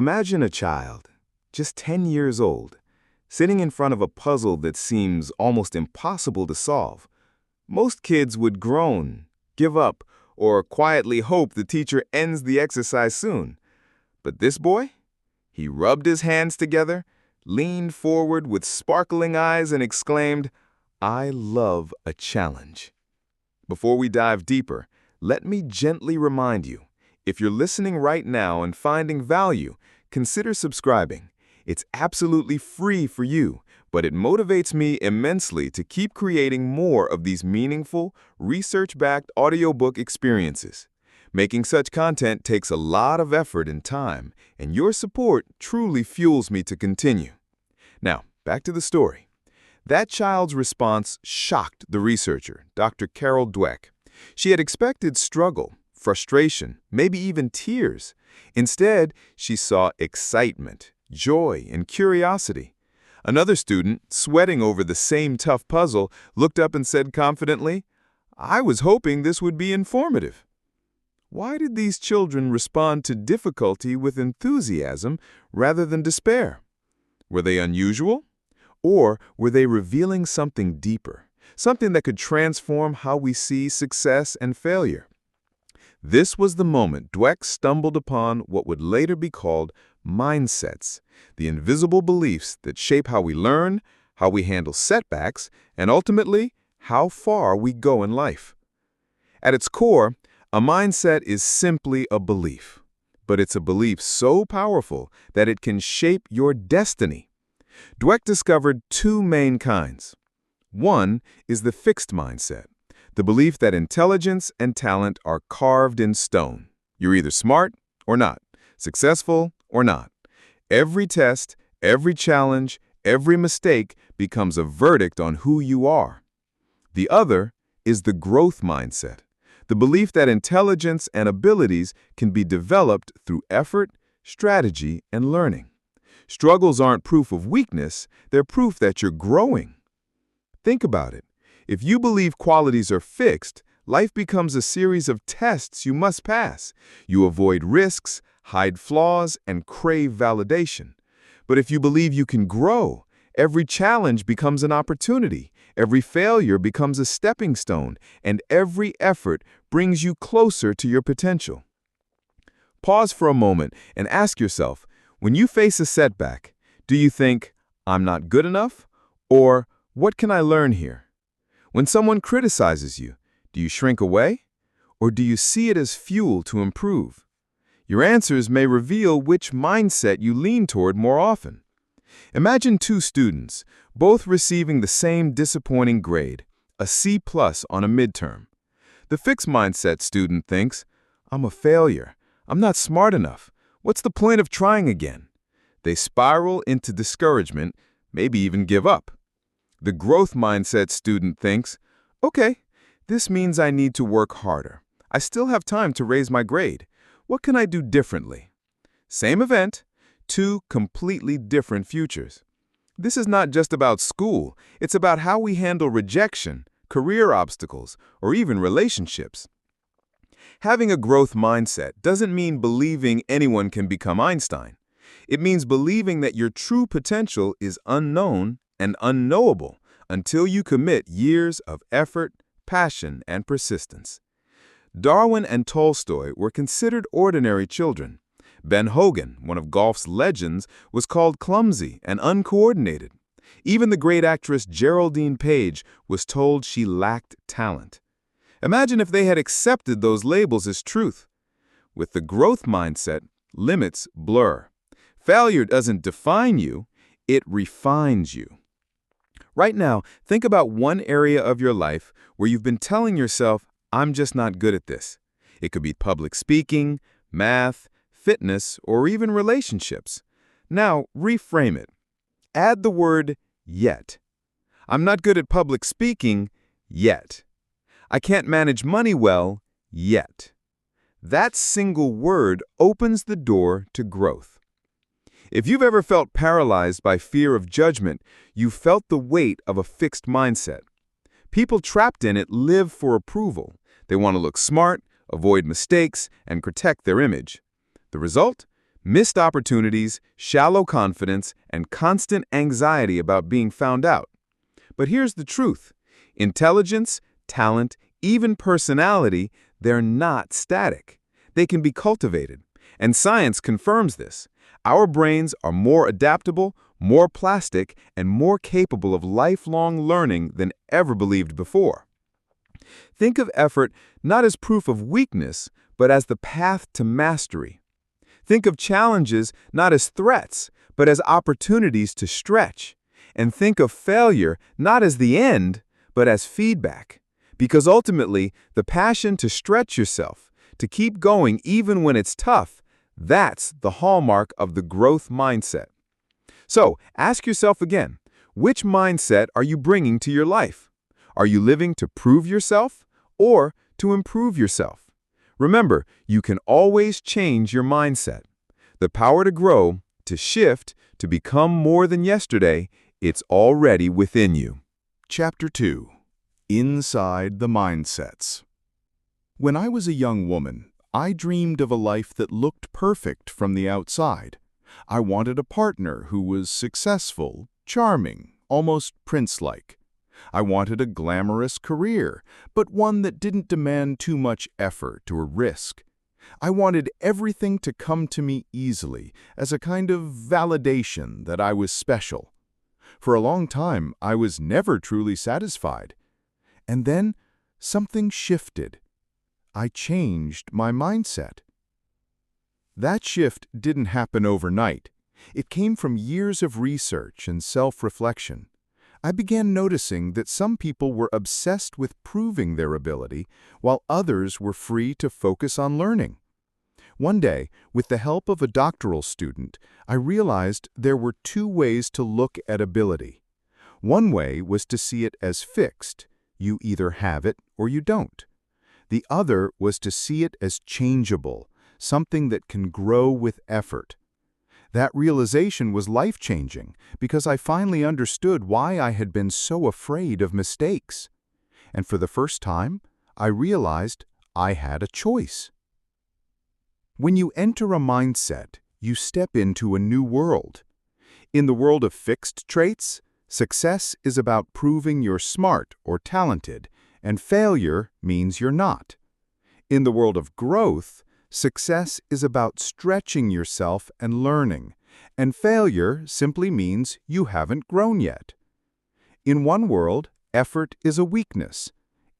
Imagine a child, just 10 years old, sitting in front of a puzzle that seems almost impossible to solve. Most kids would groan, give up, or quietly hope the teacher ends the exercise soon. But this boy? He rubbed his hands together, leaned forward with sparkling eyes, and exclaimed, "I love a challenge." Before we dive deeper, let me gently remind you, if you're listening right now and finding value, consider subscribing. It's absolutely free for you, but it motivates me immensely to keep creating more of these meaningful, research-backed audiobook experiences. Making such content takes a lot of effort and time, and your support truly fuels me to continue. Now, back to the story. That child's response shocked the researcher, Dr. Carol Dweck. She had expected struggle, frustration, maybe even tears. Instead, she saw excitement, joy, and curiosity. Another student, sweating over the same tough puzzle, looked up and said confidently, "I was hoping this would be informative." Why did these children respond to difficulty with enthusiasm rather than despair? Were they unusual? Or were they revealing something deeper, something that could transform how we see success and failure? This was the moment Dweck stumbled upon what would later be called mindsets, the invisible beliefs that shape how we learn, how we handle setbacks, and ultimately, how far we go in life. At its core, a mindset is simply a belief, but it's a belief so powerful that it can shape your destiny. Dweck discovered two main kinds. One is the fixed mindset, the belief that intelligence and talent are carved in stone. You're either smart or not, successful or not. Every test, every challenge, every mistake becomes a verdict on who you are. The other is the growth mindset, the belief that intelligence and abilities can be developed through effort, strategy, and learning. Struggles aren't proof of weakness, they're proof that you're growing. Think about it. If you believe qualities are fixed, life becomes a series of tests you must pass. You avoid risks, hide flaws, and crave validation. But if you believe you can grow, every challenge becomes an opportunity, every failure becomes a stepping stone, and every effort brings you closer to your potential. Pause for a moment and ask yourself, when you face a setback, do you think, "I'm not good enough?" Or, "What can I learn here?" When someone criticizes you, do you shrink away? Or do you see it as fuel to improve? Your answers may reveal which mindset you lean toward more often. Imagine two students, both receiving the same disappointing grade, a C+ on a midterm. The fixed mindset student thinks, "I'm a failure. I'm not smart enough. What's the point of trying again?" They spiral into discouragement, maybe even give up. The growth mindset student thinks, "Okay, this means I need to work harder. I still have time to raise my grade. What can I do differently?" Same event, two completely different futures. This is not just about school, it's about how we handle rejection, career obstacles, or even relationships. Having a growth mindset doesn't mean believing anyone can become Einstein. It means believing that your true potential is unknown and unknowable until you commit years of effort, passion, and persistence. Darwin and Tolstoy were considered ordinary children. Ben Hogan, one of golf's legends, was called clumsy and uncoordinated. Even the great actress Geraldine Page was told she lacked talent. Imagine if they had accepted those labels as truth. With the growth mindset, limits blur. Failure doesn't define you, it refines you. Right now, think about one area of your life where you've been telling yourself, "I'm just not good at this." It could be public speaking, math, fitness, or even relationships. Now, reframe it. Add the word yet. I'm not good at public speaking yet. I can't manage money well yet. That single word opens the door to growth. If you've ever felt paralyzed by fear of judgment, you've felt the weight of a fixed mindset. People trapped in it live for approval. They want to look smart, avoid mistakes, and protect their image. The result? Missed opportunities, shallow confidence, and constant anxiety about being found out. But here's the truth. Intelligence, talent, even personality, they're not static. They can be cultivated. And science confirms this. Our brains are more adaptable, more plastic, and more capable of lifelong learning than ever believed before. Think of effort not as proof of weakness, but as the path to mastery. Think of challenges not as threats, but as opportunities to stretch. And think of failure not as the end, but as feedback. Because ultimately, the passion to stretch yourself, to keep going even when it's tough, that's the hallmark of the growth mindset. So, ask yourself again, which mindset are you bringing to your life? Are you living to prove yourself or to improve yourself? Remember, you can always change your mindset. The power to grow, to shift, to become more than yesterday, it's already within you. Chapter 2. Inside the Mindsets. When I was a young woman, I dreamed of a life that looked perfect from the outside. I wanted a partner who was successful, charming, almost prince-like. I wanted a glamorous career, but one that didn't demand too much effort or risk. I wanted everything to come to me easily, as a kind of validation that I was special. For a long time, I was never truly satisfied. And then, something shifted. I changed my mindset. That shift didn't happen overnight. It came from years of research and self-reflection. I began noticing that some people were obsessed with proving their ability, while others were free to focus on learning. One day, with the help of a doctoral student, I realized there were two ways to look at ability. One way was to see it as fixed. You either have it or you don't. The other was to see it as changeable, something that can grow with effort. That realization was life-changing because I finally understood why I had been so afraid of mistakes. And for the first time, I realized I had a choice. When you enter a mindset, you step into a new world. In the world of fixed traits, success is about proving you're smart or talented, and failure means you're not. In the world of growth, success is about stretching yourself and learning, and failure simply means you haven't grown yet. In one world, effort is a weakness.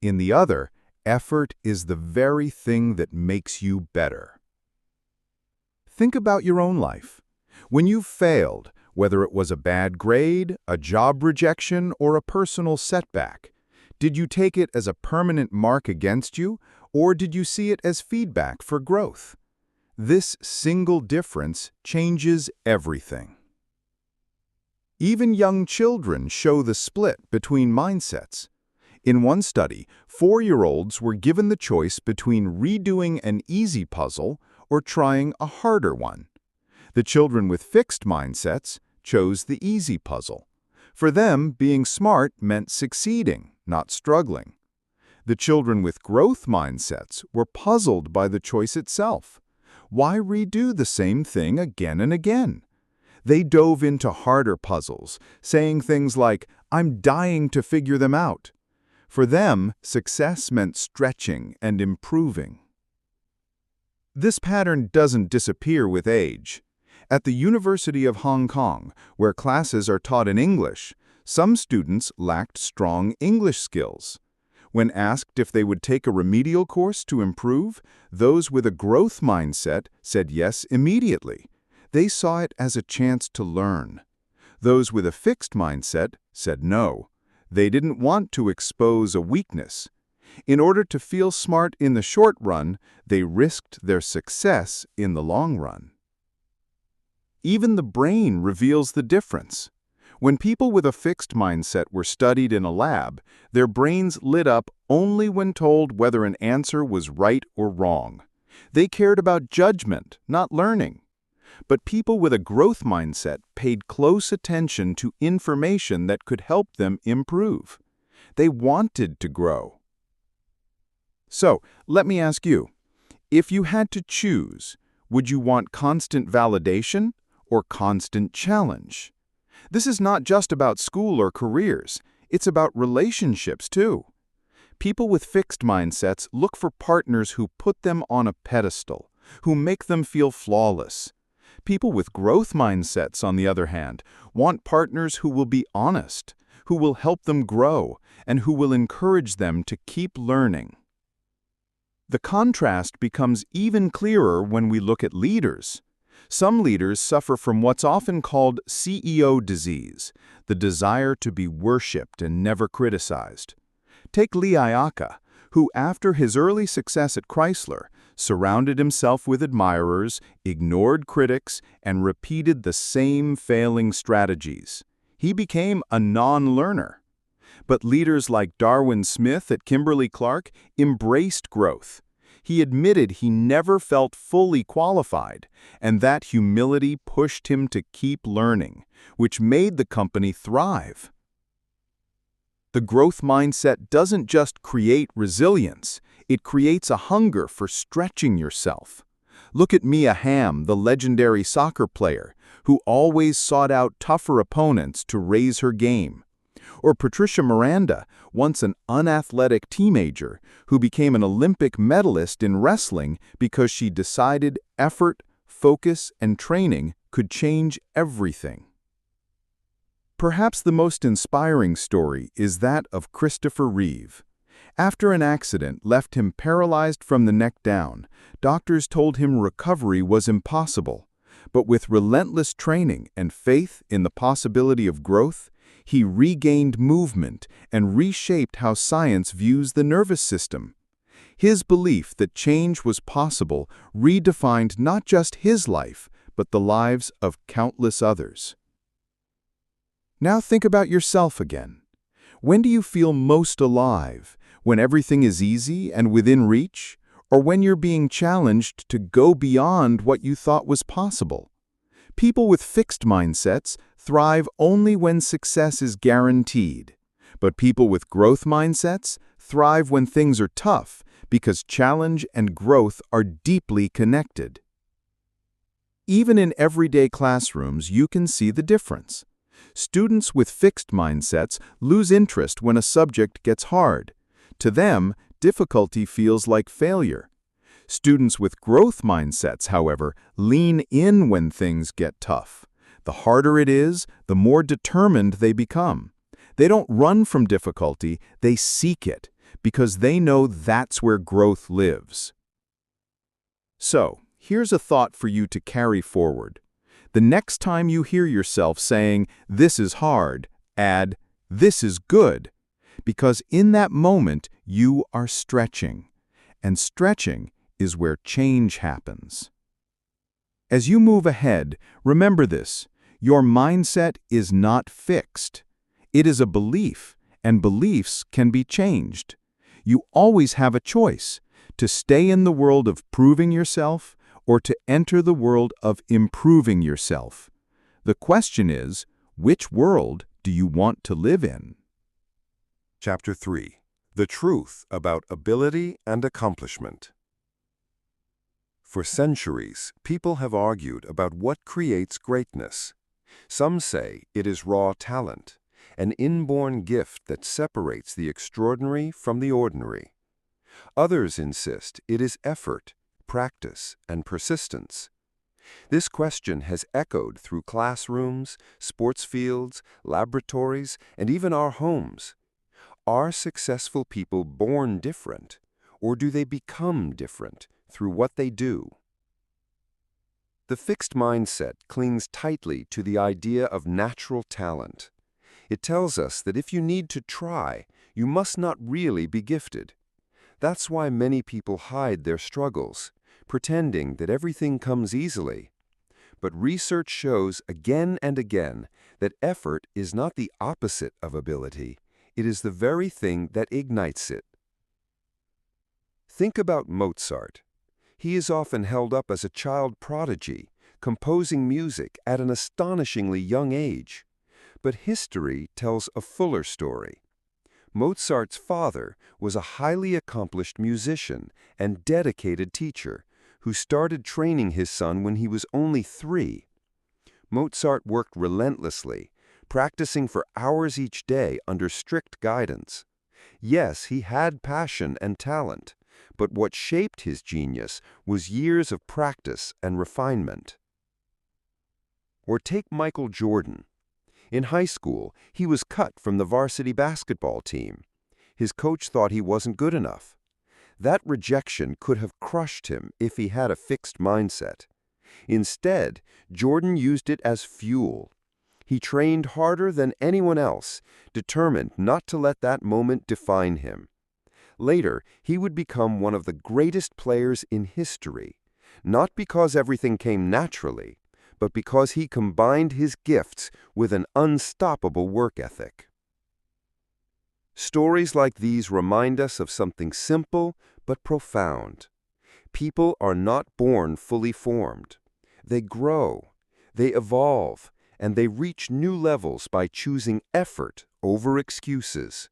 In the other, effort is the very thing that makes you better. Think about your own life. When you've failed, whether it was a bad grade, a job rejection, or a personal setback, did you take it as a permanent mark against you, or did you see it as feedback for growth? This single difference changes everything. Even young children show the split between mindsets. In one study, 4-year-olds were given the choice between redoing an easy puzzle or trying a harder one. The children with fixed mindsets chose the easy puzzle. For them, being smart meant succeeding, not struggling. The children with growth mindsets were puzzled by the choice itself. Why redo the same thing again and again? They dove into harder puzzles, saying things like, "I'm dying to figure them out." For them, success meant stretching and improving. This pattern doesn't disappear with age. At the University of Hong Kong, where classes are taught in English, some students lacked strong English skills. When asked if they would take a remedial course to improve, those with a growth mindset said yes immediately. They saw it as a chance to learn. Those with a fixed mindset said no. They didn't want to expose a weakness. In order to feel smart in the short run, they risked their success in the long run. Even the brain reveals the difference. When people with a fixed mindset were studied in a lab, their brains lit up only when told whether an answer was right or wrong. They cared about judgment, not learning. But people with a growth mindset paid close attention to information that could help them improve. They wanted to grow. So, let me ask you, if you had to choose, Would you want constant validation or constant challenge? This is not just about school or careers, it's about relationships too. People with fixed mindsets look for partners who put them on a pedestal, who make them feel flawless. People with growth mindsets, on the other hand, want partners who will be honest, who will help them grow, and who will encourage them to keep learning. The contrast becomes even clearer when we look at leaders. Some leaders suffer from what's often called CEO disease, the desire to be worshipped and never criticized. Take Lee Iacocca, who, after his early success at Chrysler, surrounded himself with admirers, ignored critics, and repeated the same failing strategies. He became a non-learner. But leaders like Darwin Smith at Kimberly-Clark embraced growth. He admitted he never felt fully qualified, and that humility pushed him to keep learning, which made the company thrive. The growth mindset doesn't just create resilience, it creates a hunger for stretching yourself. Look at Mia Hamm, the legendary soccer player, who always sought out tougher opponents to raise her game. Or Patricia Miranda, once an unathletic teenager, who became an Olympic medalist in wrestling because she decided effort, focus, and training could change everything. Perhaps the most inspiring story is that of Christopher Reeve. After an accident left him paralyzed from the neck down, doctors told him recovery was impossible. But with relentless training and faith in the possibility of growth, he regained movement and reshaped how science views the nervous system. His belief that change was possible redefined not just his life, but the lives of countless others. Now think about yourself again. When do you feel most alive? When everything is easy and within reach? Or when you're being challenged to go beyond what you thought was possible? People with fixed mindsets thrive only when success is guaranteed. But people with growth mindsets thrive when things are tough because challenge and growth are deeply connected. Even in everyday classrooms, you can see the difference. Students with fixed mindsets lose interest when a subject gets hard. To them, difficulty feels like failure. Students with growth mindsets, however, lean in when things get tough. The harder it is, the more determined they become. They don't run from difficulty, they seek it, because they know that's where growth lives. So, here's a thought for you to carry forward. The next time you hear yourself saying, "This is hard," add, "This is good," because in that moment you are stretching, and stretching is where change happens. As you move ahead, remember this: your mindset is not fixed. It is a belief, and beliefs can be changed. You always have a choice to stay in the world of proving yourself or to enter the world of improving yourself. The question is, which world do you want to live in? Chapter 3. The Truth About Ability and Accomplishment. For centuries, people have argued about what creates greatness. Some say it is raw talent, an inborn gift that separates the extraordinary from the ordinary. Others insist it is effort, practice, and persistence. This question has echoed through classrooms, sports fields, laboratories, and even our homes. Are successful people born different, or do they become different through what they do? The fixed mindset clings tightly to the idea of natural talent. It tells us that if you need to try, you must not really be gifted. That's why many people hide their struggles, pretending that everything comes easily. But research shows again and again that effort is not the opposite of ability. It is the very thing that ignites it. Think about Mozart. He is often held up as a child prodigy, composing music at an astonishingly young age. But history tells a fuller story. Mozart's father was a highly accomplished musician and dedicated teacher who started training his son when he was only 3. Mozart worked relentlessly, practicing for hours each day under strict guidance. Yes, he had passion and talent, but what shaped his genius was years of practice and refinement. Or take Michael Jordan. In high school, he was cut from the varsity basketball team. His coach thought he wasn't good enough. That rejection could have crushed him if he had a fixed mindset. Instead, Jordan used it as fuel. He trained harder than anyone else, determined not to let that moment define him. Later, he would become one of the greatest players in history, not because everything came naturally, but because he combined his gifts with an unstoppable work ethic. Stories like these remind us of something simple but profound. People are not born fully formed. They grow, they evolve, and they reach new levels by choosing effort over excuses.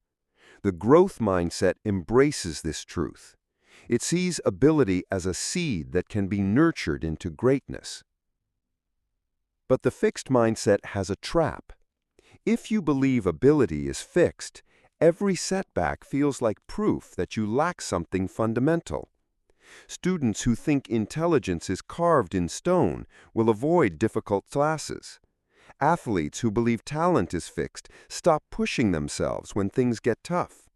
The growth mindset embraces this truth. It sees ability as a seed that can be nurtured into greatness. But the fixed mindset has a trap. If you believe ability is fixed, every setback feels like proof that you lack something fundamental. Students who think intelligence is carved in stone will avoid difficult classes. Athletes who believe talent is fixed stop pushing themselves when things get tough.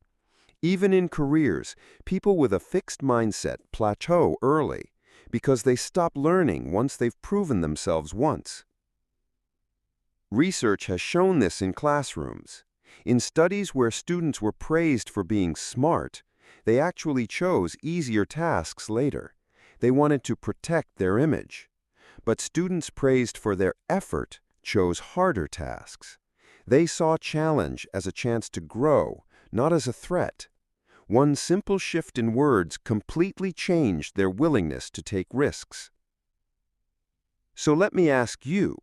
Even in careers, people with a fixed mindset plateau early because they stop learning once they've proven themselves once. Research has shown this in classrooms. In studies where students were praised for being smart, they actually chose easier tasks later. They wanted to protect their image. But students praised for their effort chose harder tasks. They saw challenge as a chance to grow, not as a threat. One simple shift in words completely changed their willingness to take risks. So let me ask you,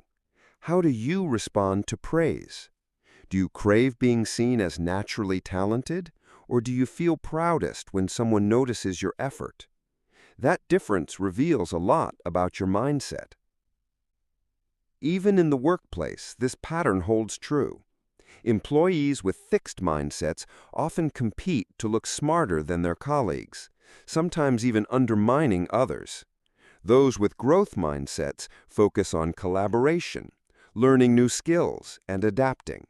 how do you respond to praise? Do you crave being seen as naturally talented, or do you feel proudest when someone notices your effort? That difference reveals a lot about your mindset. Even in the workplace, this pattern holds true. Employees with fixed mindsets often compete to look smarter than their colleagues, sometimes even undermining others. Those with growth mindsets focus on collaboration, learning new skills, and adapting.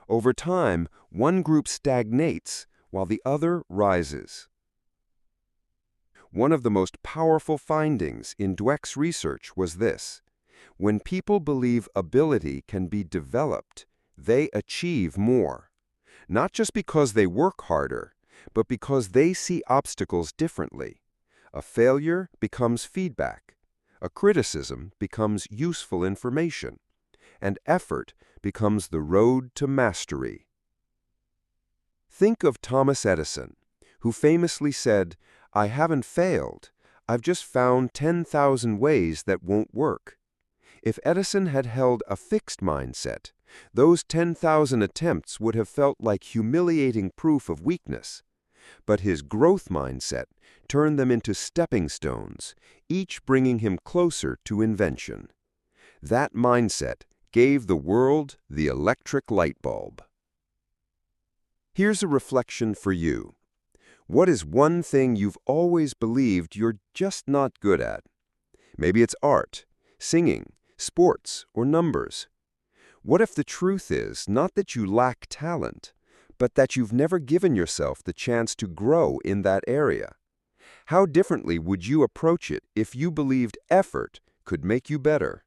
Over time, one group stagnates while the other rises. One of the most powerful findings in Dweck's research was this: when people believe ability can be developed, they achieve more. Not just because they work harder, but because they see obstacles differently. A failure becomes feedback. A criticism becomes useful information. And effort becomes the road to mastery. Think of Thomas Edison, who famously said, "I haven't failed. I've just found 10,000 ways that won't work." If Edison had held a fixed mindset, those 10,000 attempts would have felt like humiliating proof of weakness. But his growth mindset turned them into stepping stones, each bringing him closer to invention. That mindset gave the world the electric light bulb. Here's a reflection for you. What is one thing you've always believed you're just not good at? Maybe it's art, singing, sports, or numbers. What if the truth is not that you lack talent, but that you've never given yourself the chance to grow in that area? How differently would you approach it if you believed effort could make you better?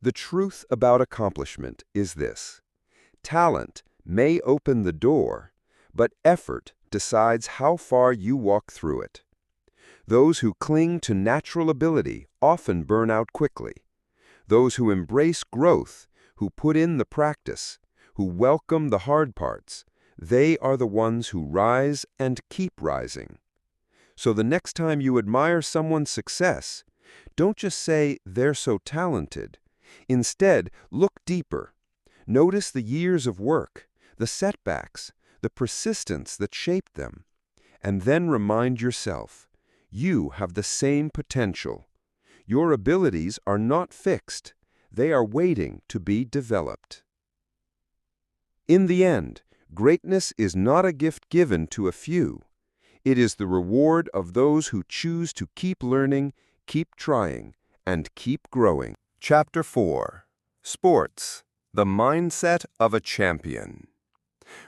The truth about accomplishment is this: talent may open the door, but effort decides how far you walk through it. Those who cling to natural ability often burn out quickly. Those who embrace growth, who put in the practice, who welcome the hard parts, they are the ones who rise and keep rising. So the next time you admire someone's success, don't just say they're so talented. Instead, look deeper. Notice the years of work, the setbacks, the persistence that shaped them. And then remind yourself, You have the same potential. Your abilities are not fixed. They are waiting to be developed. In the end, greatness is not a gift given to a few. It is the reward of those who choose to keep learning, keep trying, and keep growing. Chapter 4. Sports: The Mindset of a Champion.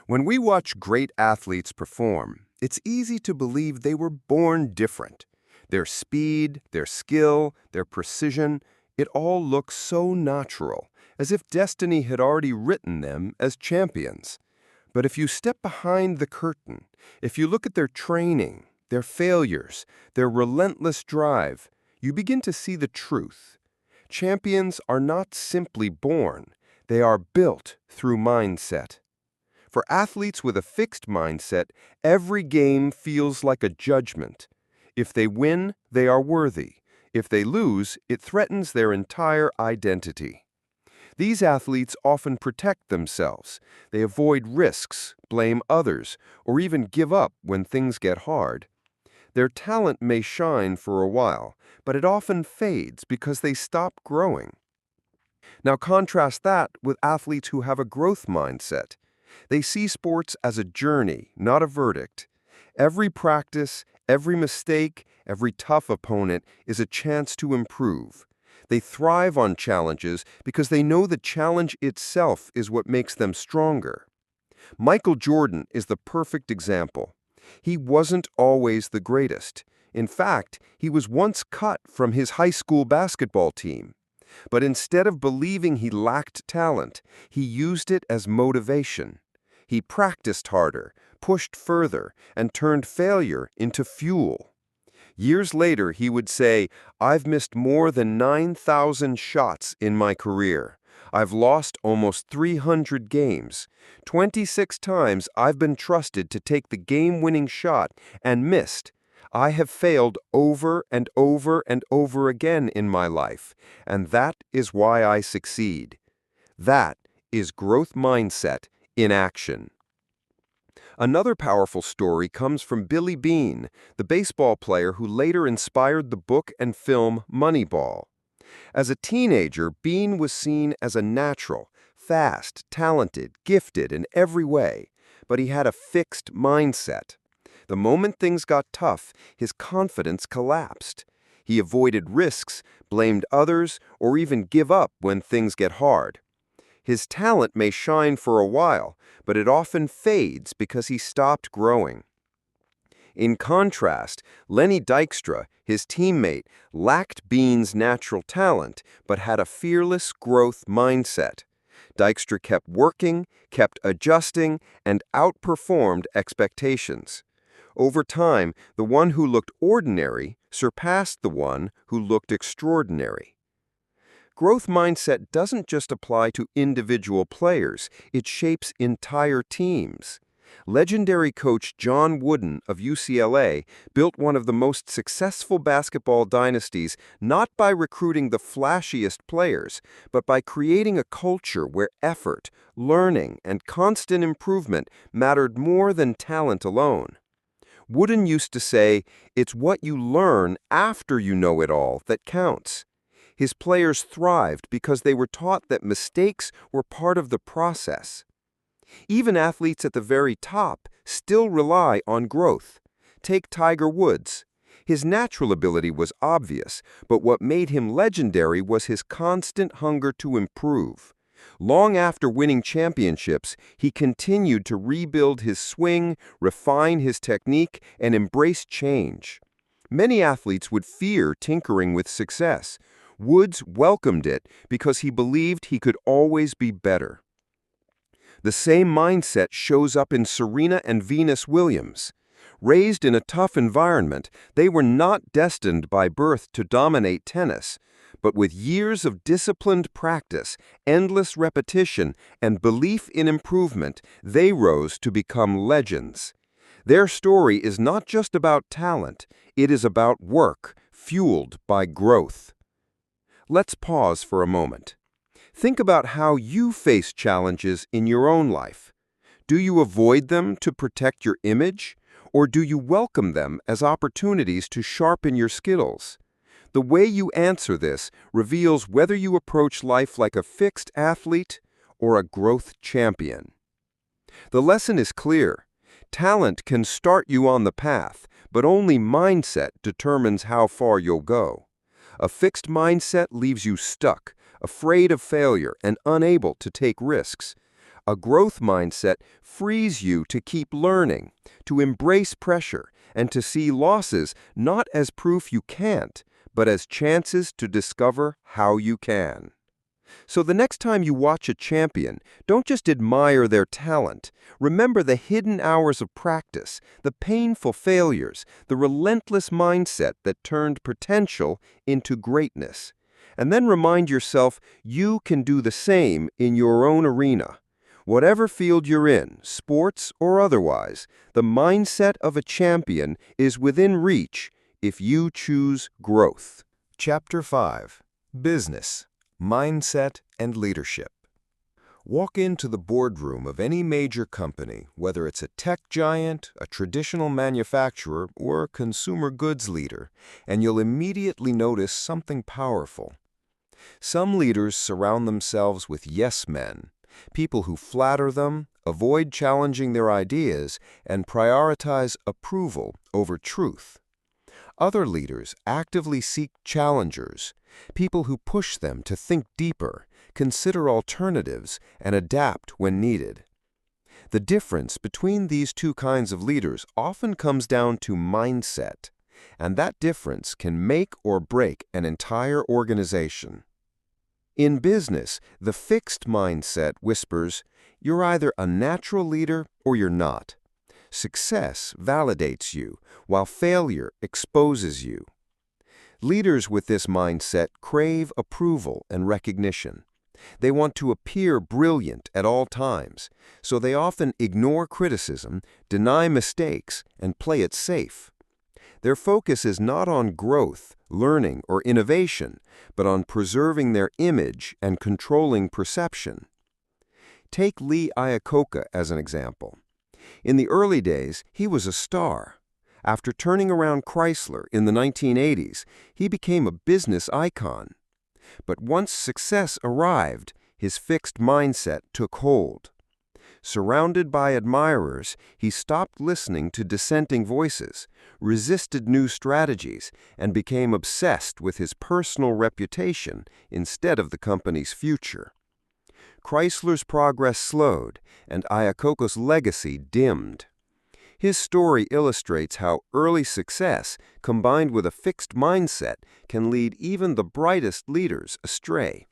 When we watch great athletes perform, it's easy to believe they were born different. Their speed, their skill, their precision, it all looks so natural, as if destiny had already written them as champions. But if you step behind the curtain, if you look at their training, their failures, their relentless drive, you begin to see the truth. Champions are not simply born, they are built through mindset. For athletes with a fixed mindset, every game feels like a judgment. If they win, they are worthy. If they lose, it threatens their entire identity. These athletes often protect themselves. They avoid risks, blame others, or even give up when things get hard. Their talent may shine for a while, but it often fades because they stop growing. Now contrast that with athletes who have a growth mindset. They see sports as a journey, not a verdict. Every practice, every mistake, every tough opponent is a chance to improve. They thrive on challenges because they know the challenge itself is what makes them stronger. Michael Jordan is the perfect example. He wasn't always the greatest. In fact, he was once cut from his high school basketball team. But instead of believing he lacked talent, he used it as motivation. He practiced harder, pushed further, and turned failure into fuel. Years later, he would say, "I've missed more than 9,000 shots in my career. I've lost almost 300 games. 26 times I've been trusted to take the game-winning shot and missed. I have failed over and over and over again in my life, and that is why I succeed." That is growth mindset in action. Another powerful story comes from Billy Beane, the baseball player who later inspired the book and film Moneyball. As a teenager, Beane was seen as a natural, fast, talented, gifted in every way, but he had a fixed mindset. The moment things got tough, his confidence collapsed. He avoided risks, blamed others, or even give up when things get hard. His talent may shine for a while, but it often fades because he stopped growing. In contrast, Lenny Dykstra, his teammate, lacked Beane's natural talent, but had a fearless growth mindset. Dykstra kept working, kept adjusting, and outperformed expectations. Over time, the one who looked ordinary surpassed the one who looked extraordinary. Growth mindset doesn't just apply to individual players, it shapes entire teams. Legendary coach John Wooden of UCLA built one of the most successful basketball dynasties not by recruiting the flashiest players, but by creating a culture where effort, learning, and constant improvement mattered more than talent alone. Wooden used to say, "It's what you learn after you know it all that counts." His players thrived because they were taught that mistakes were part of the process. Even athletes at the very top still rely on growth. Take Tiger Woods. His natural ability was obvious, but what made him legendary was his constant hunger to improve. Long after winning championships, he continued to rebuild his swing, refine his technique, and embrace change. Many athletes would fear tinkering with success. Woods welcomed it because he believed he could always be better. The same mindset shows up in Serena and Venus Williams. Raised in a tough environment, they were not destined by birth to dominate tennis. But with years of disciplined practice, endless repetition, and belief in improvement, they rose to become legends. Their story is not just about talent, it is about work, fueled by growth. Let's pause for a moment. Think about how you face challenges in your own life. Do you avoid them to protect your image? Or do you welcome them as opportunities to sharpen your skills? The way you answer this reveals whether you approach life like a fixed athlete or a growth champion. The lesson is clear. Talent can start you on the path, but only mindset determines how far you'll go. A fixed mindset leaves you stuck, afraid of failure, and unable to take risks. A growth mindset frees you to keep learning, to embrace pressure, and to see losses not as proof you can't, but as chances to discover how you can. So the next time you watch a champion, don't just admire their talent. Remember the hidden hours of practice, the painful failures, the relentless mindset that turned potential into greatness. And then remind yourself you can do the same in your own arena. Whatever field you're in, sports or otherwise, the mindset of a champion is within reach if you choose growth. Chapter 5. Business, Mindset and Leadership. Walk into the boardroom of any major company, whether it's a tech giant, a traditional manufacturer, or a consumer goods leader, and you'll immediately notice something powerful. Some leaders surround themselves with yes men, people who flatter them, avoid challenging their ideas, and prioritize approval over truth. Other leaders actively seek challengers, people who push them to think deeper, consider alternatives, and adapt when needed. The difference between these two kinds of leaders often comes down to mindset, and that difference can make or break an entire organization. In business, the fixed mindset whispers, you're either a natural leader or you're not. Success validates you, while failure exposes you. Leaders with this mindset crave approval and recognition. They want to appear brilliant at all times, so they often ignore criticism, deny mistakes, and play it safe. Their focus is not on growth, learning, or innovation, but on preserving their image and controlling perception. Take Lee Iacocca as an example. In the early days, he was a star. After turning around Chrysler in the 1980s, he became a business icon. But once success arrived, his fixed mindset took hold. Surrounded by admirers, he stopped listening to dissenting voices, resisted new strategies, and became obsessed with his personal reputation instead of the company's future. Chrysler's progress slowed, and Iacocca's legacy dimmed. His story illustrates how early success, combined with a fixed mindset, can lead even the brightest leaders astray.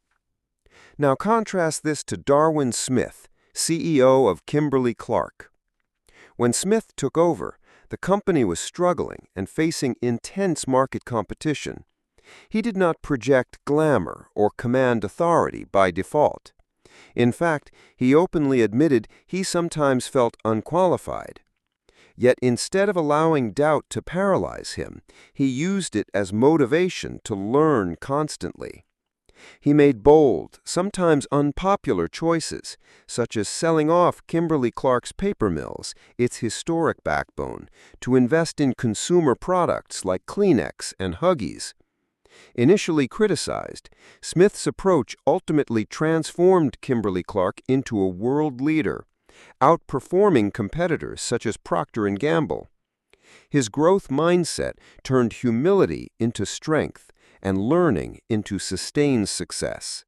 Now contrast this to Darwin Smith, CEO of Kimberly-Clark. When Smith took over, the company was struggling and facing intense market competition. He did not project glamour or command authority by default. In fact, he openly admitted he sometimes felt unqualified. Yet instead of allowing doubt to paralyze him, he used it as motivation to learn constantly. He made bold, sometimes unpopular choices, such as selling off Kimberly-Clark's paper mills, its historic backbone, to invest in consumer products like Kleenex and Huggies. Initially criticized, Smith's approach ultimately transformed Kimberly-Clark into a world leader, outperforming competitors such as Procter & Gamble. His growth mindset turned humility into strength and learning into sustained success.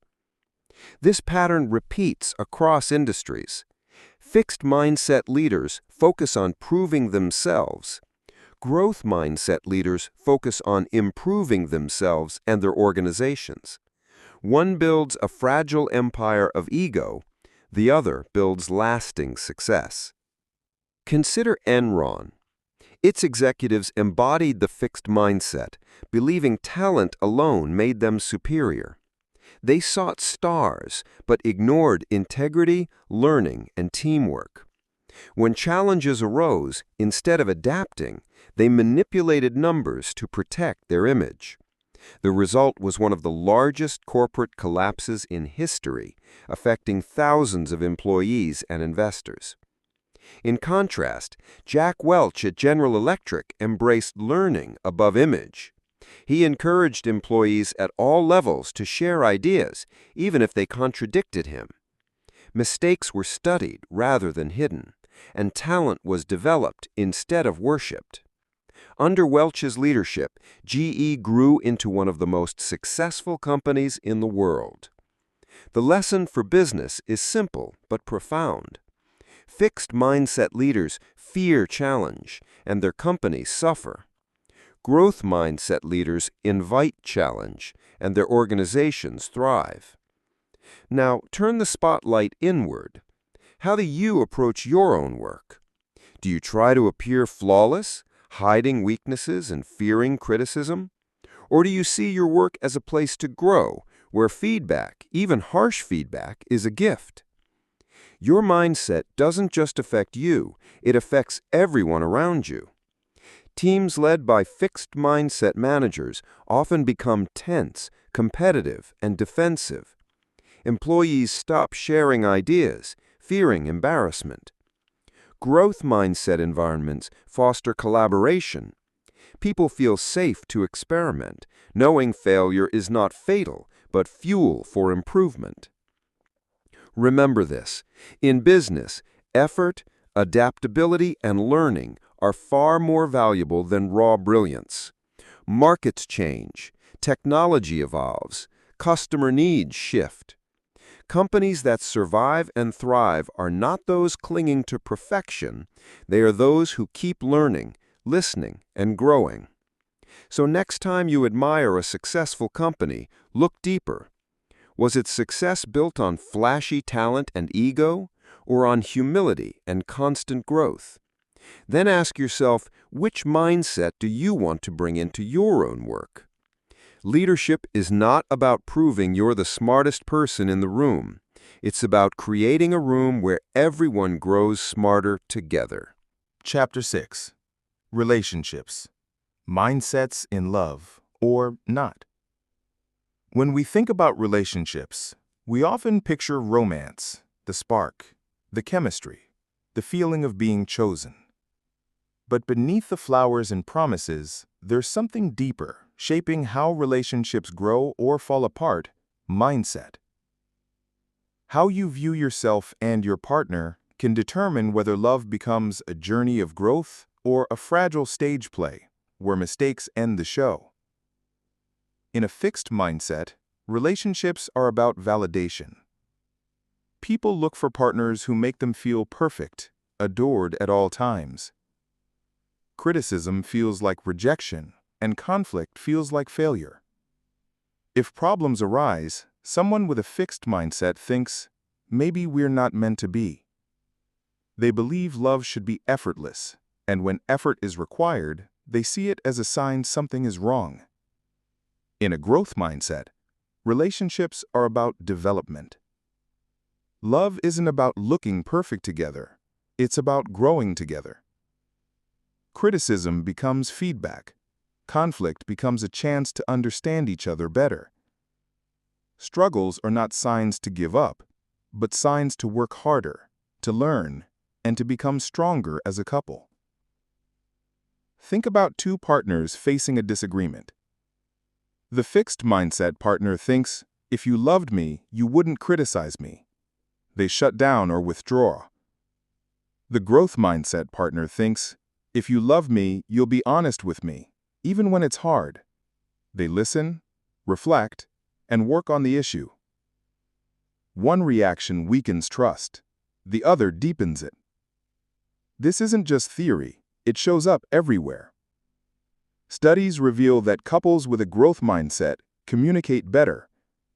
This pattern repeats across industries. Fixed mindset leaders focus on proving themselves. Growth mindset leaders focus on improving themselves and their organizations. One builds a fragile empire of ego, the other builds lasting success. Consider Enron. Its executives embodied the fixed mindset, believing talent alone made them superior. They sought stars, but ignored integrity, learning, and teamwork. When challenges arose, instead of adapting, they manipulated numbers to protect their image. The result was one of the largest corporate collapses in history, affecting thousands of employees and investors. In contrast, Jack Welch at General Electric embraced learning above image. He encouraged employees at all levels to share ideas, even if they contradicted him. Mistakes were studied rather than hidden, and talent was developed instead of worshipped. Under Welch's leadership, GE grew into one of the most successful companies in the world. The lesson for business is simple but profound. Fixed mindset leaders fear challenge, and their companies suffer. Growth mindset leaders invite challenge, and their organizations thrive. Now, turn the spotlight inward. How do you approach your own work? Do you try to appear flawless, hiding weaknesses and fearing criticism? Or do you see your work as a place to grow, where feedback, even harsh feedback, is a gift? Your mindset doesn't just affect you, it affects everyone around you. Teams led by fixed mindset managers often become tense, competitive, and defensive. Employees stop sharing ideas, fearing embarrassment. Growth mindset environments foster collaboration. People feel safe to experiment, knowing failure is not fatal, but fuel for improvement. Remember this: in business, effort, adaptability, and learning are far more valuable than raw brilliance. Markets change, technology evolves, customer needs shift. Companies that survive and thrive are not those clinging to perfection, they are those who keep learning, listening, and growing. So next time you admire a successful company, look deeper. Was its success built on flashy talent and ego, or on humility and constant growth? Then ask yourself, which mindset do you want to bring into your own work? Leadership is not about proving you're the smartest person in the room. It's about creating a room where everyone grows smarter together. Chapter 6. Relationships. Mindsets in love or not. When we think about relationships, we often picture romance, the spark, the chemistry, the feeling of being chosen. But beneath the flowers and promises, there's something deeper, shaping how relationships grow or fall apart: mindset. How you view yourself and your partner can determine whether love becomes a journey of growth or a fragile stage play where mistakes end the show. In a fixed mindset, relationships are about validation. People look for partners who make them feel perfect, adored at all times. Criticism feels like rejection, and conflict feels like failure. If problems arise, someone with a fixed mindset thinks, maybe we're not meant to be. They believe love should be effortless, and when effort is required, they see it as a sign something is wrong. In a growth mindset, relationships are about development. Love isn't about looking perfect together, it's about growing together. Criticism becomes feedback. Conflict becomes a chance to understand each other better. Struggles are not signs to give up, but signs to work harder, to learn, and to become stronger as a couple. Think about two partners facing a disagreement. The fixed mindset partner thinks, if you loved me, you wouldn't criticize me. They shut down or withdraw. The growth mindset partner thinks, if you love me, you'll be honest with me, even when it's hard. They listen, reflect, and work on the issue. One reaction weakens trust, the other deepens it. This isn't just theory, it shows up everywhere. Studies reveal that couples with a growth mindset communicate better,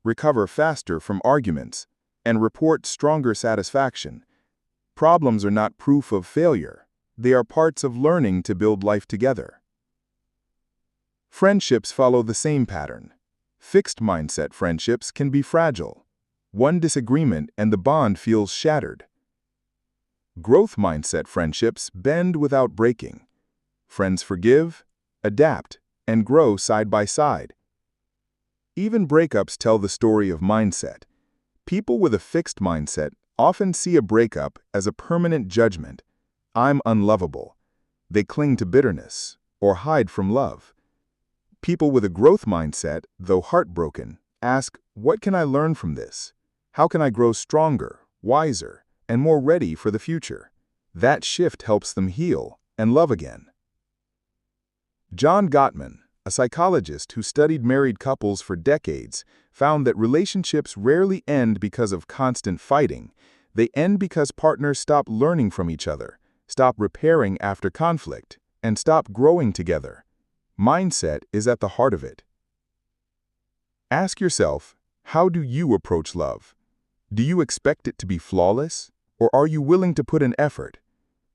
recover faster from arguments, and report stronger satisfaction. Problems are not proof of failure. They are parts of learning to build life together. Friendships follow the same pattern. Fixed mindset friendships can be fragile. One disagreement and the bond feels shattered. Growth mindset friendships bend without breaking. Friends forgive, adapt, and grow side by side. Even breakups tell the story of mindset. People with a fixed mindset often see a breakup as a permanent judgment, I'm unlovable. They cling to bitterness or hide from love. People with a growth mindset, though heartbroken, ask, what can I learn from this? How can I grow stronger, wiser, and more ready for the future? That shift helps them heal and love again. John Gottman, a psychologist who studied married couples for decades, found that relationships rarely end because of constant fighting. They end because partners stop learning from each other, stop repairing after conflict, and stop growing together. Mindset is at the heart of it. Ask yourself, how do you approach love? Do you expect it to be flawless, or are you willing to put in effort?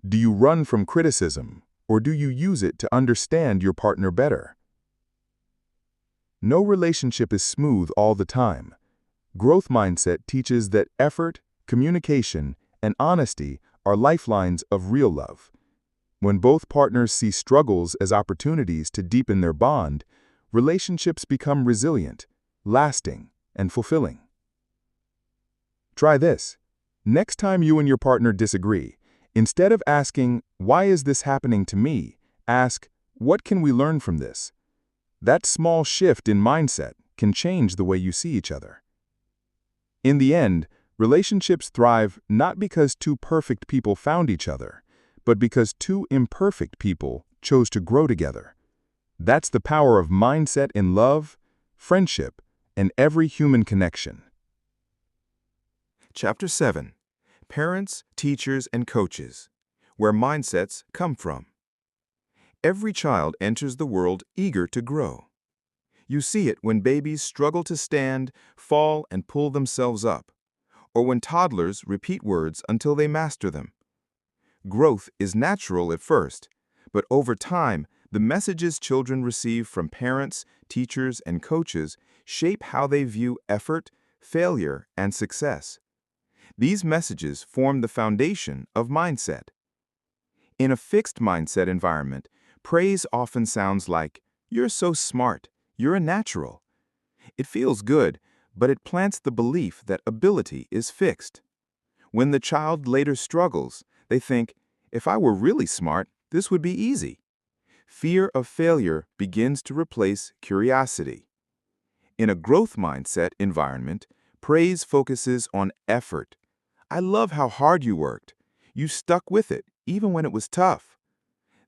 Do you run from criticism, or do you use it to understand your partner better? No relationship is smooth all the time. Growth mindset teaches that effort, communication, and honesty are lifelines of real love. When both partners see struggles as opportunities to deepen their bond, relationships become resilient, lasting, and fulfilling. Try this. Next time you and your partner disagree, instead of asking, "Why is this happening to me?" ask, "What can we learn from this?" That small shift in mindset can change the way you see each other. In the end, relationships thrive not because two perfect people found each other, but because two imperfect people chose to grow together. That's the power of mindset in love, friendship, and every human connection. Chapter 7. Parents, Teachers, and Coaches. Where Mindsets Come From. Every child enters the world eager to grow. You see it when babies struggle to stand, fall, and pull themselves up, or when toddlers repeat words until they master them. Growth is natural at first, but over time, the messages children receive from parents, teachers, and coaches shape how they view effort, failure, and success. These messages form the foundation of mindset. In a fixed mindset environment, praise often sounds like, "You're so smart, you're a natural." It feels good, but it plants the belief that ability is fixed. When the child later struggles, they think, "If I were really smart, this would be easy." Fear of failure begins to replace curiosity. In a growth mindset environment, praise focuses on effort. "I love how hard you worked. You stuck with it, even when it was tough."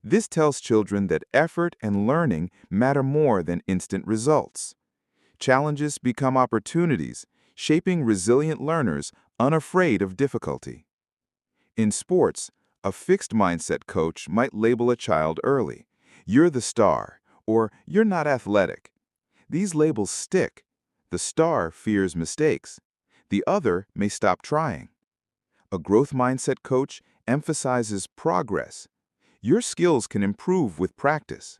This tells children that effort and learning matter more than instant results. Challenges become opportunities, shaping resilient learners unafraid of difficulty. In sports, a fixed mindset coach might label a child early, "You're the star," or "You're not athletic." These labels stick. The star fears mistakes. The other may stop trying. A growth mindset coach emphasizes progress. Your skills can improve with practice.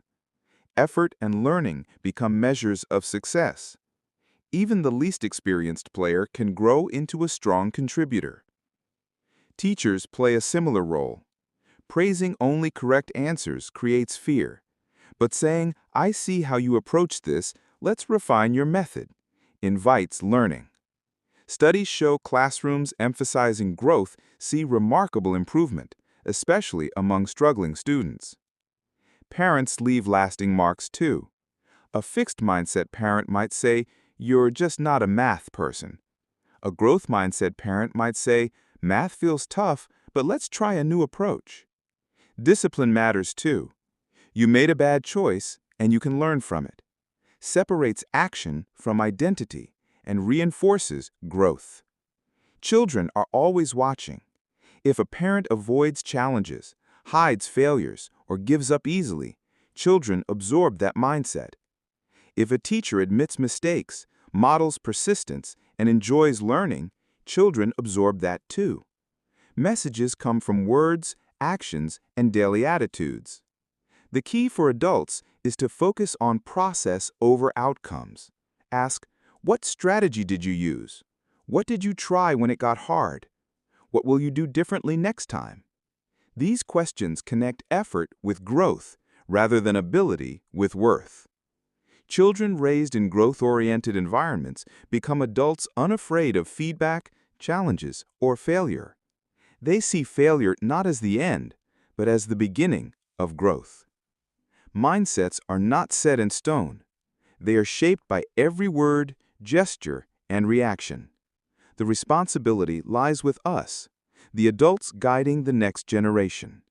Effort and learning become measures of success. Even the least experienced player can grow into a strong contributor. Teachers play a similar role. Praising only correct answers creates fear. But saying, "I see how you approach this, let's refine your method," invites learning. Studies show classrooms emphasizing growth see remarkable improvement, especially among struggling students. Parents leave lasting marks too. A fixed mindset parent might say, "You're just not a math person." A growth mindset parent might say, "Math feels tough, but let's try a new approach." Discipline matters too. You made a bad choice, and you can learn from it. Separates action from identity and reinforces growth. Children are always watching. If a parent avoids challenges, hides failures, or gives up easily, children absorb that mindset. If a teacher admits mistakes, models persistence, and enjoys learning, children absorb that too. Messages come from words, actions, and daily attitudes. The key for adults is to focus on process over outcomes. Ask, what strategy did you use? What did you try when it got hard? What will you do differently next time? These questions connect effort with growth rather than ability with worth. Children raised in growth-oriented environments become adults unafraid of feedback, challenges, or failure. They see failure not as the end, but as the beginning of growth. Mindsets are not set in stone. They are shaped by every word, gesture, and reaction. The responsibility lies with us, the adults guiding the next generation.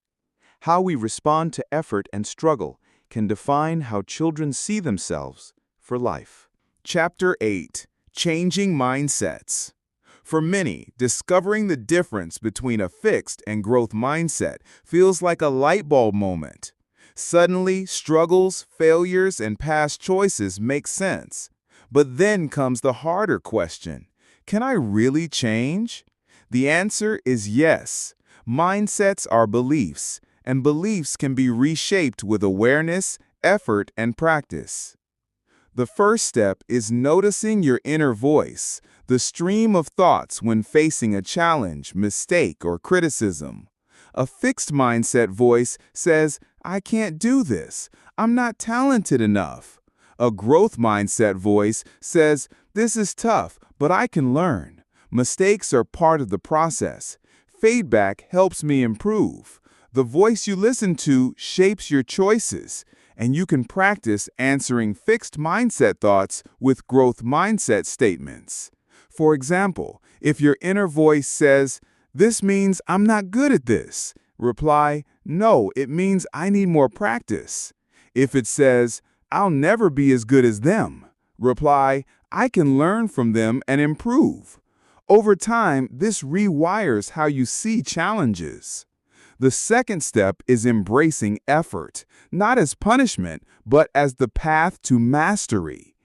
How we respond to effort and struggle can define how children see themselves for life. Chapter 8. Changing Mindsets. For many, discovering the difference between a fixed and growth mindset feels like a light bulb moment. Suddenly, struggles, failures, and past choices make sense. But then comes the harder question: can I really change? The answer is yes. Mindsets are beliefs, and beliefs can be reshaped with awareness, effort, and practice. The first step is noticing your inner voice, the stream of thoughts when facing a challenge, mistake, or criticism. A fixed mindset voice says, "I can't do this. I'm not talented enough." A growth mindset voice says, "This is tough, but I can learn. Mistakes are part of the process. Feedback helps me improve." The voice you listen to shapes your choices, and you can practice answering fixed mindset thoughts with growth mindset statements. For example, if your inner voice says, "This means I'm not good at this," reply, "No, it means I need more practice." If it says, "I'll never be as good as them," reply, "I can learn from them and improve." Over time, this rewires how you see challenges. The second step is embracing effort, not as punishment, but as the path to mastery.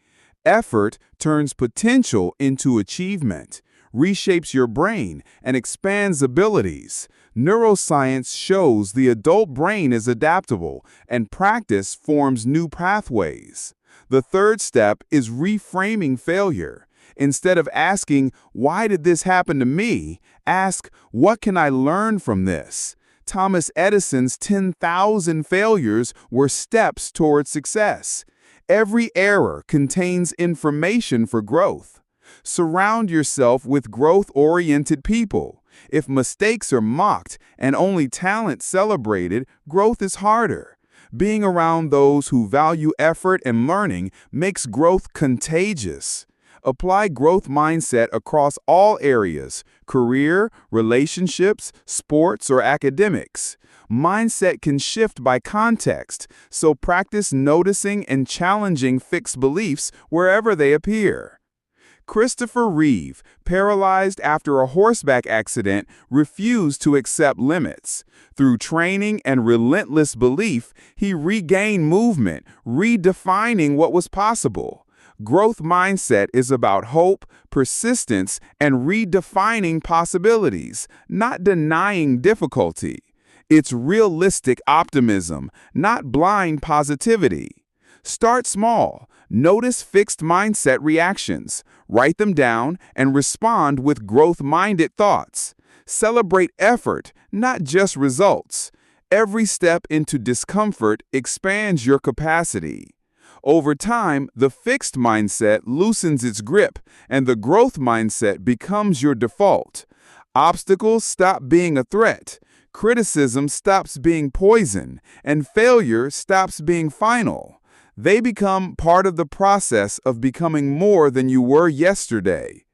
Effort turns potential into achievement, reshapes your brain, and expands abilities. Neuroscience shows the adult brain is adaptable, and practice forms new pathways. The third step is reframing failure. Instead of asking, "Why did this happen to me?" ask, "What can I learn from this?" Thomas Edison's 10,000 failures were steps toward success. Every error contains information for growth. Surround yourself with growth-oriented people. If mistakes are mocked and only talent celebrated, growth is harder. Being around those who value effort and learning makes growth contagious. Apply growth mindset across all areas: career, relationships, sports, or academics. Mindset can shift by context, so practice noticing and challenging fixed beliefs wherever they appear. Christopher Reeve, paralyzed after a horseback accident, refused to accept limits. Through training and relentless belief, he regained movement, redefining what was possible. Growth mindset is about hope, persistence, and redefining possibilities, not denying difficulty. It's realistic optimism, not blind positivity. Start small. Notice fixed mindset reactions. Write them down and respond with growth-minded thoughts. Celebrate effort, not just results. Every step into discomfort expands your capacity. Over time, the fixed mindset loosens its grip, and the growth mindset becomes your default. Obstacles stop being a threat, criticism stops being poison, and failure stops being final. They become part of the process of becoming more than you were yesterday.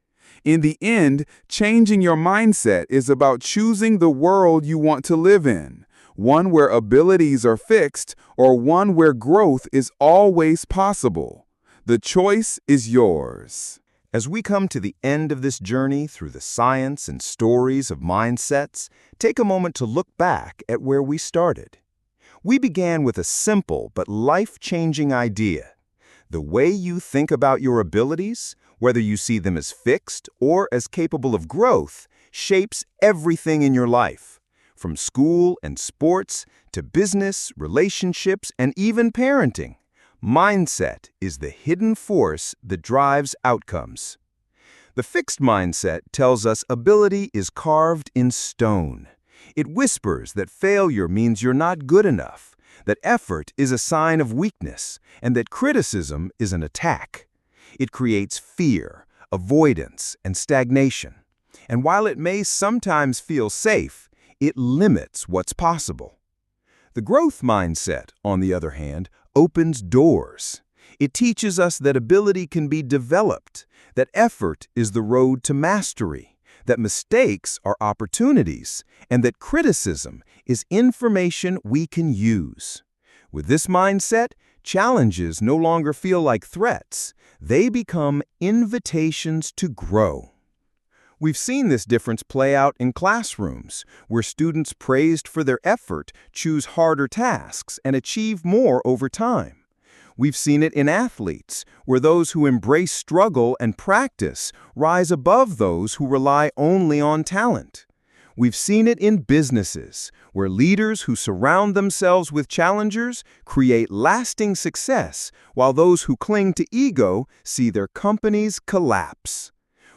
In the end, changing your mindset is about choosing the world you want to live in. One where abilities are fixed, or one where growth is always possible. The choice is yours. As we come to the end of this journey through the science and stories of mindsets, take a moment to look back at where we started. We began with a simple but life-changing idea. The way you think about your abilities, whether you see them as fixed or as capable of growth, shapes everything in your life. From school and sports to business, relationships, and even parenting. Mindset is the hidden force that drives outcomes. The fixed mindset tells us ability is carved in stone. It whispers that failure means you're not good enough, that effort is a sign of weakness, and that criticism is an attack. It creates fear, avoidance, and stagnation. And while it may sometimes feel safe, it limits what's possible. The growth mindset, on the other hand, opens doors. It teaches us that ability can be developed, that effort is the road to mastery, that mistakes are opportunities, and that criticism is information we can use. With this mindset, challenges no longer feel like threats. They become invitations to grow. We've seen this difference play out in classrooms, where students praised for their effort choose harder tasks and achieve more over time. We've seen it in athletes, where those who embrace struggle and practice rise above those who rely only on talent. We've seen it in businesses, where leaders who surround themselves with challengers create lasting success, while those who cling to ego see their companies collapse.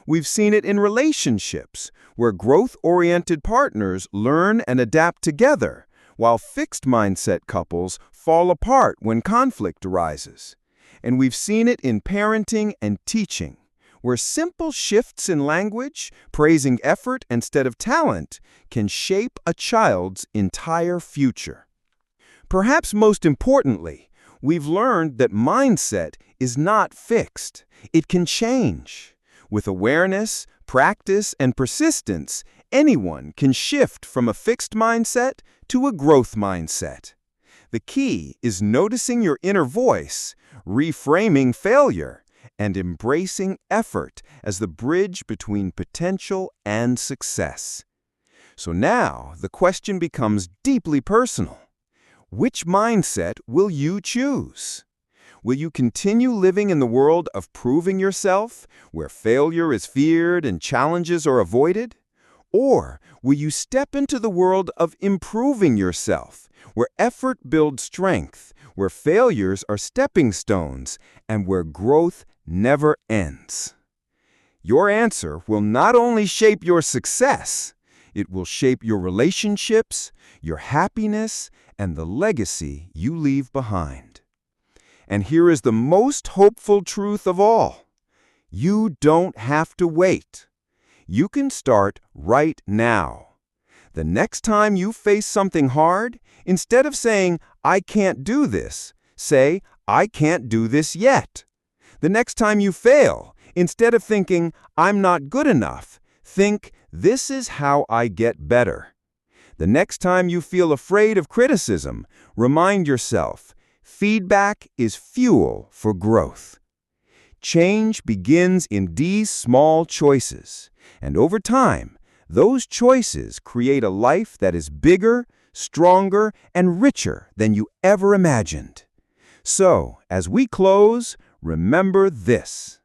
We've seen it in relationships, where growth-oriented partners learn and adapt together, while fixed-mindset couples fall apart when conflict arises. And we've seen it in parenting and teaching, where simple shifts in language, praising effort instead of talent, can shape a child's entire future. Perhaps most importantly, we've learned that mindset is not fixed. It can change. With awareness, practice, and persistence, anyone can shift from a fixed mindset to a growth mindset. The key is noticing your inner voice, reframing failure, and embracing effort as the bridge between potential and success. So now, the question becomes deeply personal. Which mindset will you choose? Will you continue living in the world of proving yourself, where failure is feared and challenges are avoided? Or will you step into the world of improving yourself, where effort builds strength, where failures are stepping stones, and where growth never ends? Your answer will not only shape your success, it will shape your relationships, your happiness, and the legacy you leave behind. And here is the most hopeful truth of all. You don't have to wait. You can start right now. The next time you face something hard, instead of saying, "I can't do this," say, "I can't do this yet." The next time you fail, instead of thinking, "I'm not good enough," think, "This is how I get better." The next time you feel afraid of criticism, remind yourself, feedback is fuel for growth. Change begins in these small choices, and over time, those choices create a life that is bigger, stronger, and richer than you ever imagined. So, as we close, remember this: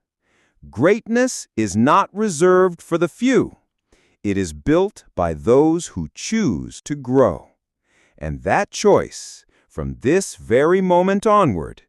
greatness is not reserved for the few. It is built by those who choose to grow. And that choice, from this very moment onward,